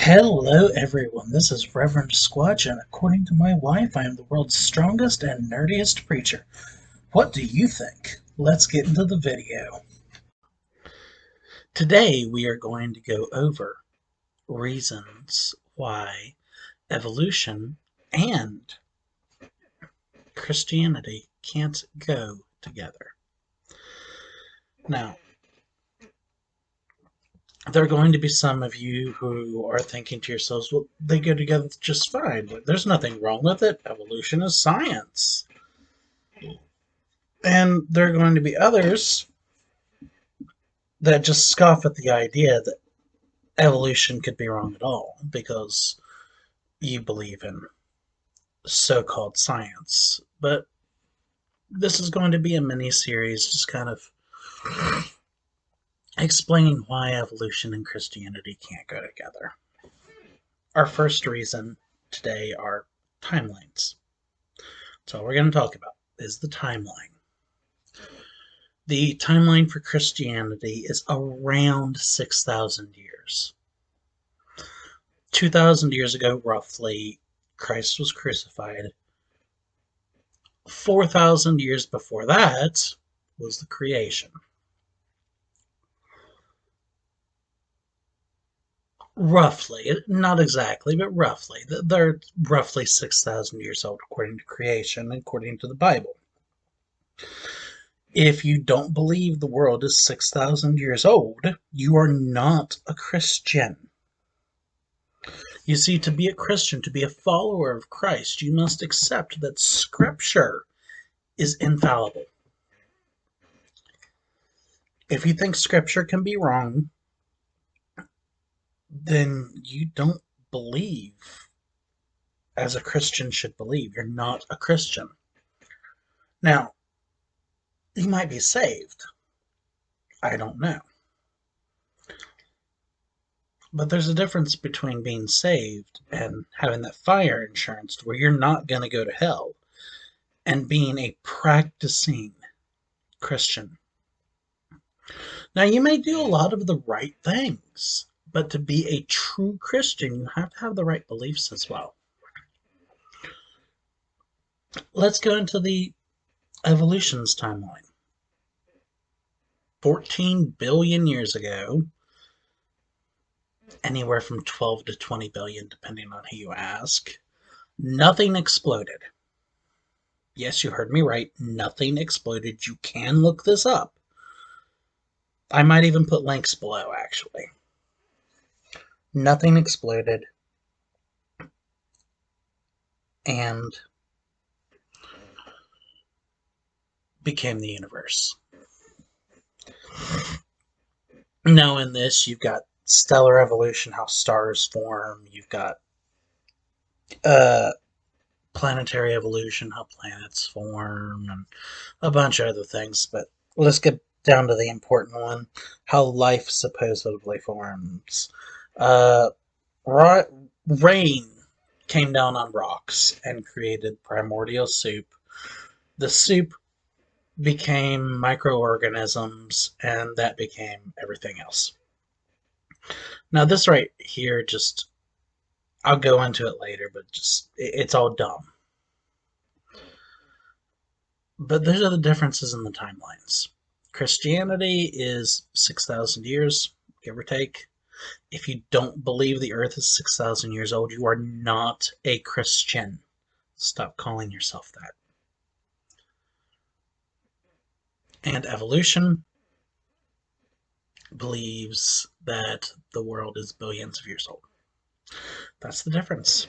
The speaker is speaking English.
Hello, everyone. This is Reverend Squatch, and according to my wife, I am the world's strongest and nerdiest preacher. What do you think? Let's get into the video. Today, we are going to go over reasons why evolution and Christianity can't go together. Now, there are going to be some of you who are thinking to yourselves, well, they go together just fine. There's nothing wrong with it. Evolution is science. And there are going to be others that just scoff at the idea that evolution could be wrong at all because you believe in so-called science. But this is going to be a mini-series just kind of explaining why evolution and Christianity can't go together. Our first reason today are timelines. So all we're going to talk about is the timeline. The timeline for Christianity is around 6,000 years. 2,000 years ago, roughly, Christ was crucified. 4,000 years before that was the creation. Roughly, not exactly, but roughly. They're roughly 6,000 years old according to creation, according to the Bible. If you don't believe the world is 6,000 years old, you are not a Christian. You see, to be a Christian, to be a follower of Christ, you must accept that Scripture is infallible. If you think Scripture can be wrong, then you don't believe as a Christian should believe. You're not a Christian. Now, you might be saved. I don't know. But there's a difference between being saved and having that fire insurance to where you're not going to go to hell and being a practicing Christian. Now, you may do a lot of the right things, but to be a true Christian, you have to have the right beliefs as well. Let's go into the evolution's timeline. 14 billion years ago, anywhere from 12 to 20 billion, depending on who you ask, nothing exploded. Yes, you heard me right. Nothing exploded. You can look this up. I might even put links below, actually. Nothing exploded. And became the universe. Now, in this, you've got stellar evolution, how stars form. You've got planetary evolution, how planets form, and a bunch of other things. But let's get down to the important one, how life supposedly forms. Rain came down on rocks and created primordial soup. The soup became microorganisms, and that became everything else. Now, this right here, just I'll go into it later, but just it's all dumb. But those are the differences in the timelines. Christianity is 6,000 years, give or take. If you don't believe the earth is 6,000 years old, you are not a Christian. Stop calling yourself that. And evolution believes that the world is billions of years old. That's the difference.